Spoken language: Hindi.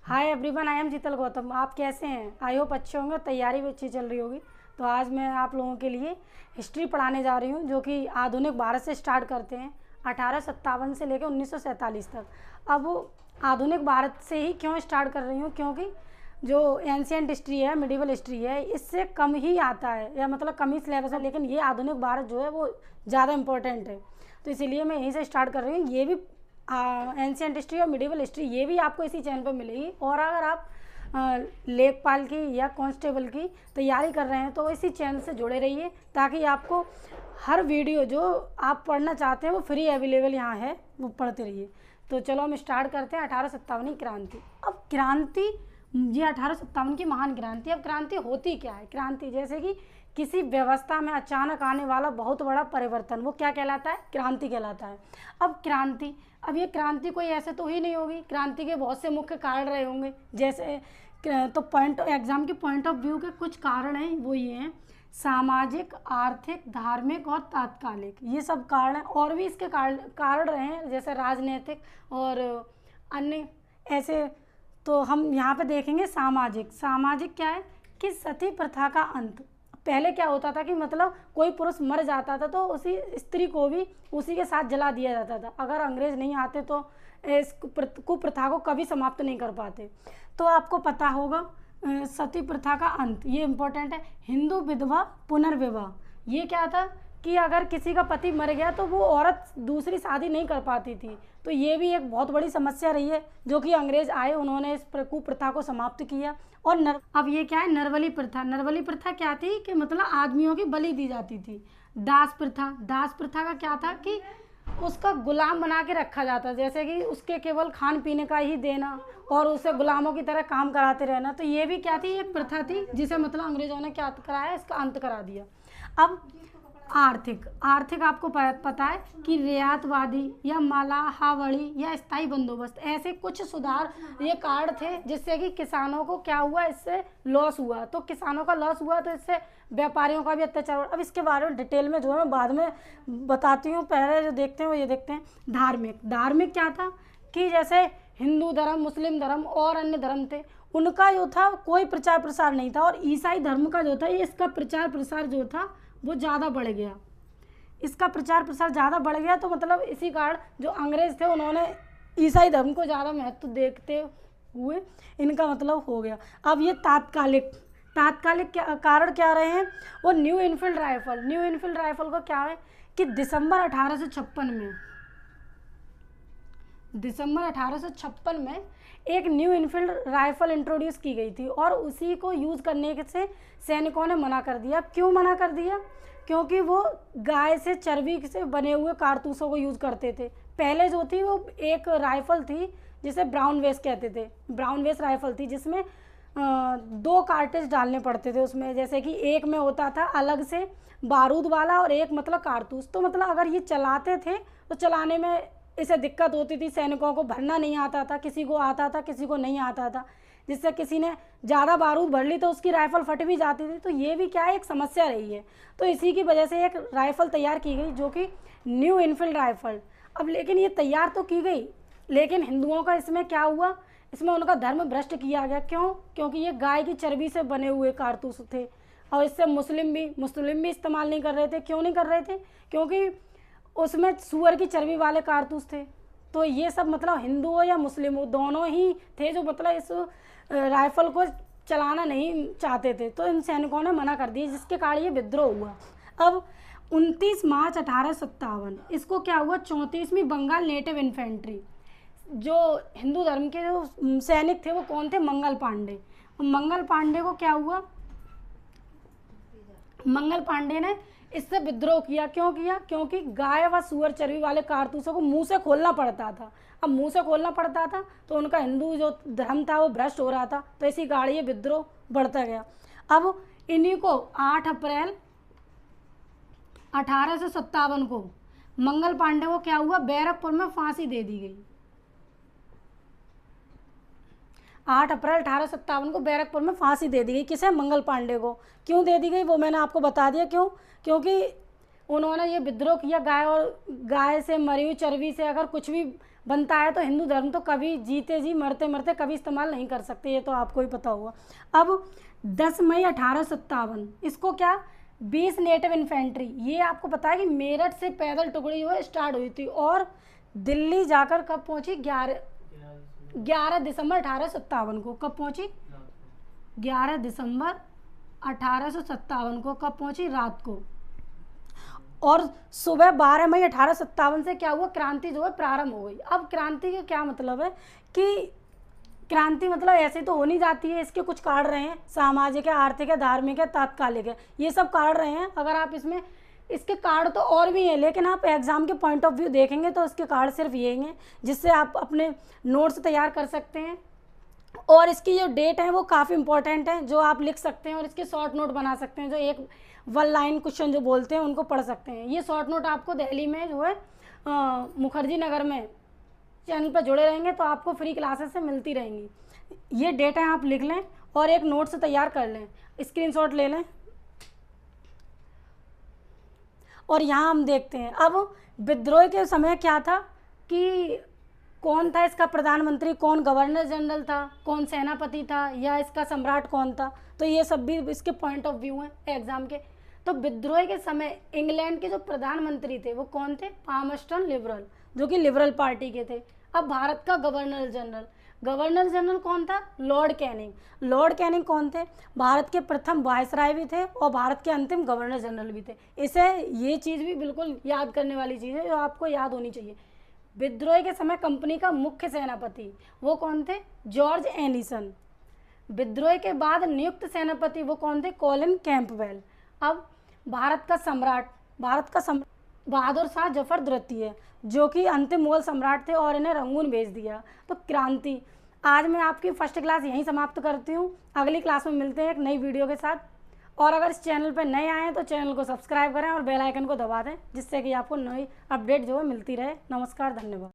हाय एवरीवन, आई एम जीतल गौतम। आप कैसे हैं? आई होप अच्छे होंगे। तैयारी भी अच्छी चल रही होगी। तो आज मैं आप लोगों के लिए हिस्ट्री पढ़ाने जा रही हूँ, जो कि आधुनिक भारत से स्टार्ट करते हैं 1857 से लेकर 1947 तक। अब आधुनिक भारत से ही क्यों स्टार्ट कर रही हूँ? क्योंकि जो एंशियंट हिस्ट्री है, मिडिवल हिस्ट्री है, इससे कम ही आता है, या मतलब कम ही सिलेबस है, लेकिन ये आधुनिक भारत जो है वो ज़्यादा इम्पोर्टेंट है। तो इसीलिए मैं यहीं से स्टार्ट कर रही हूँ। ये भी एंशियंट हिस्ट्री और मिडिवल हिस्ट्री ये भी आपको इसी चैनल पर मिलेगी। और अगर आप लेखपाल की या कांस्टेबल की तैयारी कर रहे हैं तो इसी चैनल से जुड़े रहिए, ताकि आपको हर वीडियो जो आप पढ़ना चाहते हैं वो फ्री अवेलेबल यहाँ है, वो पढ़ते रहिए। तो चलो हम स्टार्ट करते हैं 1857 क्रांति। अब क्रांति, ये 1857 की महान क्रांति। अब क्रांति होती क्या है? क्रांति जैसे कि किसी व्यवस्था में अचानक आने वाला बहुत बड़ा परिवर्तन, वो क्या कहलाता है? क्रांति कहलाता है। अब क्रांति, अब ये क्रांति कोई ऐसे तो ही नहीं होगी। क्रांति के बहुत से मुख्य कारण रहे होंगे। जैसे तो पॉइंट एग्जाम के पॉइंट ऑफ व्यू के कुछ कारण हैं, वो ये हैं: सामाजिक, आर्थिक, धार्मिक और तात्कालिक। ये सब कारण हैं। और भी इसके कारण रहे हैं, जैसे राजनीतिक और अन्य ऐसे। तो हम यहाँ पे देखेंगे सामाजिक। सामाजिक क्या है कि सती प्रथा का अंत। पहले क्या होता था कि मतलब कोई पुरुष मर जाता था तो उसी स्त्री को भी उसी के साथ जला दिया जाता था। अगर अंग्रेज नहीं आते तो इस कुप्रथा को कभी समाप्त नहीं कर पाते। तो आपको पता होगा सती प्रथा का अंत, ये इम्पोर्टेंट है। हिंदू विधवा पुनर्विवाह, ये क्या था कि अगर किसी का पति मर गया तो वो औरत दूसरी शादी नहीं कर पाती थी। तो ये भी एक बहुत बड़ी समस्या रही है, जो कि अंग्रेज आए, उन्होंने इस कुप्रथा को समाप्त किया। और अब ये क्या है? नरबली प्रथा। नरबली प्रथा क्या थी कि मतलब आदमियों की बलि दी जाती थी। दास प्रथा, दास प्रथा का क्या था कि उसका गुलाम बना के रखा जाता, जैसे कि उसके केवल खान पीने का ही देना और उसे गुलामों की तरह काम कराते रहना। तो ये भी क्या थी? एक प्रथा थी, जिसे मतलब अंग्रेजों ने क्या कराया, इसका अंत करा दिया। अब आर्थिक, आर्थिक आपको पता है कि रियायतवादी या मलाहावड़ी या स्थायी बंदोबस्त, ऐसे कुछ सुधार ये कार्ड थे, जिससे कि किसानों को क्या हुआ, इससे लॉस हुआ। तो किसानों का लॉस हुआ तो इससे व्यापारियों का भी अत्याचार हुआ। अब इसके बारे में डिटेल में जो है मैं बाद में बताती हूँ। पहले जो देखते हैं वो ये देखते हैं धार्मिक। धार्मिक क्या था कि जैसे हिंदू धर्म, मुस्लिम धर्म और अन्य धर्म थे, उनका जो था कोई प्रचार प्रसार नहीं था। और ईसाई धर्म का जो था, ये इसका प्रचार प्रसार जो था वो ज़्यादा बढ़ गया। इसका प्रचार प्रसार ज़्यादा बढ़ गया, तो मतलब इसी कारण जो अंग्रेज थे उन्होंने ईसाई धर्म को ज़्यादा महत्व देखते हुए इनका मतलब हो गया। अब ये तात्कालिक, तात्कालिक कारण क्या रहे हैं? वो new Enfield rifle. New Enfield rifle को क्या है कि दिसंबर 1856 में एक न्यू इनफील्ड राइफल इंट्रोड्यूस की गई थी, और उसी को यूज़ करने से सैनिकों ने मना कर दिया। क्यों मना कर दिया? क्योंकि वो गाय से चर्बी से बने हुए कारतूसों को यूज़ करते थे। पहले जो थी वो एक राइफल थी जिसे ब्राउन वेस कहते थे। ब्राउन वेस राइफल थी जिसमें 2 कार्टेज डालने पड़ते थे उसमें। जैसे कि एक में होता था अलग से बारूद वाला और एक मतलब कारतूस। तो मतलब अगर ये चलाते थे तो चलाने में इसे दिक्कत होती थी, सैनिकों को भरना नहीं आता था, किसी को आता था किसी को नहीं आता था, जिससे किसी ने ज़्यादा बारूद भर ली तो उसकी राइफल फट भी जाती थी। तो ये भी क्या है, एक समस्या रही है। तो इसी की वजह से एक राइफल तैयार की गई, जो कि न्यू इनफील्ड राइफल। अब लेकिन ये तैयार तो की गई, लेकिन हिंदुओं का इसमें क्या हुआ, इसमें उनका धर्म भ्रष्ट किया गया। क्यों? क्योंकि ये गाय की चर्बी से बने हुए कारतूस थे, और इससे मुस्लिम भी इस्तेमाल नहीं कर रहे थे। क्यों नहीं कर रहे थे? क्योंकि उसमें सूअर की चर्बी वाले कारतूस थे। तो ये सब मतलब हिंदू हो या मुस्लिम हो, दोनों ही थे जो मतलब इस राइफल को चलाना नहीं चाहते थे। तो इन सैनिकों ने मना कर दिया, जिसके कारण ये विद्रोह हुआ। अब 29 मार्च 1857 इसको क्या हुआ, 34वीं बंगाल नेटिव इन्फेंट्री, जो हिंदू धर्म के जो सैनिक थे वो कौन थे? मंगल पांडे। मंगल पांडे को क्या हुआ, मंगल पांडे ने इससे विद्रोह किया। क्यों किया? क्योंकि गाय व सूअर चर्बी वाले कारतूसों को मुंह से खोलना पड़ता था। अब मुंह से खोलना पड़ता था तो उनका हिंदू जो धर्म था वो भ्रष्ट हो रहा था। तो इसी कारण ये विद्रोह बढ़ता गया। अब इन्हीं को 8 अप्रैल 1857 को मंगल पांडे को क्या हुआ, बैरकपुर में फांसी दे दी गई। 8 अप्रैल 1857 को बैरकपुर में फांसी दे दी गई। किसे? मंगल पांडे को। क्यों दे दी गई वो मैंने आपको बता दिया। क्यों? क्योंकि उन्होंने ये विद्रोह किया। गाय से मरी हुई चर्बी से अगर कुछ भी बनता है, तो हिंदू धर्म तो कभी जीते जी मरते मरते कभी इस्तेमाल नहीं कर सकते, ये तो आपको ही पता होगा। अब 10 मई 1857, इसको क्या 20 नेटिव इन्फेंट्री, ये आपको पता है कि मेरठ से पैदल टुकड़ी जो है स्टार्ट हुई थी और दिल्ली जाकर कब पहुंची, 11 दिसंबर 1857 को। कब पहुंची? 11 दिसंबर 1857 को कब पहुंची? रात को। और सुबह 12 मई 1857 से क्या हुआ, क्रांति जो है प्रारंभ हो गई। अब क्रांति का क्या मतलब है कि क्रांति मतलब ऐसे तो हो नहीं जाती है, इसके कुछ कारण रहे हैं, सामाजिक है, आर्थिक है, धार्मिक है, तात्कालिक है, ये सब कारण रहे हैं। अगर आप इसमें इसके कारण तो और भी हैं, लेकिन आप एग्जाम के पॉइंट ऑफ व्यू देखेंगे तो इसके कारण सिर्फ यही हैं जिससे आप अपने नोट्स तैयार कर सकते हैं। और इसकी जो डेट है वो काफ़ी इंपॉर्टेंट है, जो आप लिख सकते हैं और इसके शॉर्ट नोट बना सकते हैं, जो एक 1 लाइन क्वेश्चन जो बोलते हैं उनको पढ़ सकते हैं। ये शॉर्ट नोट आपको दिल्ली में जो है मुखर्जी नगर में चैनल पर जुड़े रहेंगे तो आपको फ्री क्लासेस से मिलती रहेंगी। ये डेट है, आप लिख लें और एक नोट से तैयार कर लें, स्क्रीनशॉट ले लें। और यहाँ हम देखते हैं अब विद्रोह के समय क्या था कि कौन था इसका प्रधानमंत्री, कौन गवर्नर जनरल था, कौन सेनापति था, या इसका सम्राट कौन था, तो ये सब भी इसके पॉइंट ऑफ व्यू हैं एग्जाम के। तो विद्रोह के समय इंग्लैंड के जो प्रधानमंत्री थे वो कौन थे, पामस्टन लिबरल, जो कि लिबरल पार्टी के थे। अब भारत का गवर्नर जनरल कौन था, लॉर्ड कैनिंग। लॉर्ड कैनिंग कौन थे, भारत के प्रथम वायसराय भी थे और भारत के अंतिम गवर्नर जनरल भी थे। इसे ये चीज़ भी बिल्कुल याद करने वाली चीज़ है जो आपको याद होनी चाहिए। विद्रोह के समय कंपनी का मुख्य सेनापति वो कौन थे, जॉर्ज एनिसन। विद्रोह के बाद नियुक्त सेनापति वो कौन थे, कॉलिन कैंपबेल। अब भारत का सम्राट बहादुर शाह जफर द्वितीय, जो कि अंतिम मुगल सम्राट थे और इन्हें रंगून भेज दिया। तो क्रांति, आज मैं आपकी फर्स्ट क्लास यहीं समाप्त करती हूँ। अगली क्लास में मिलते हैं एक नई वीडियो के साथ। और अगर इस चैनल पर नए आए हैं तो चैनल को सब्सक्राइब करें और बेल आइकन को दबा दें, जिससे कि आपको नई अपडेट जो है मिलती रहे। नमस्कार, धन्यवाद।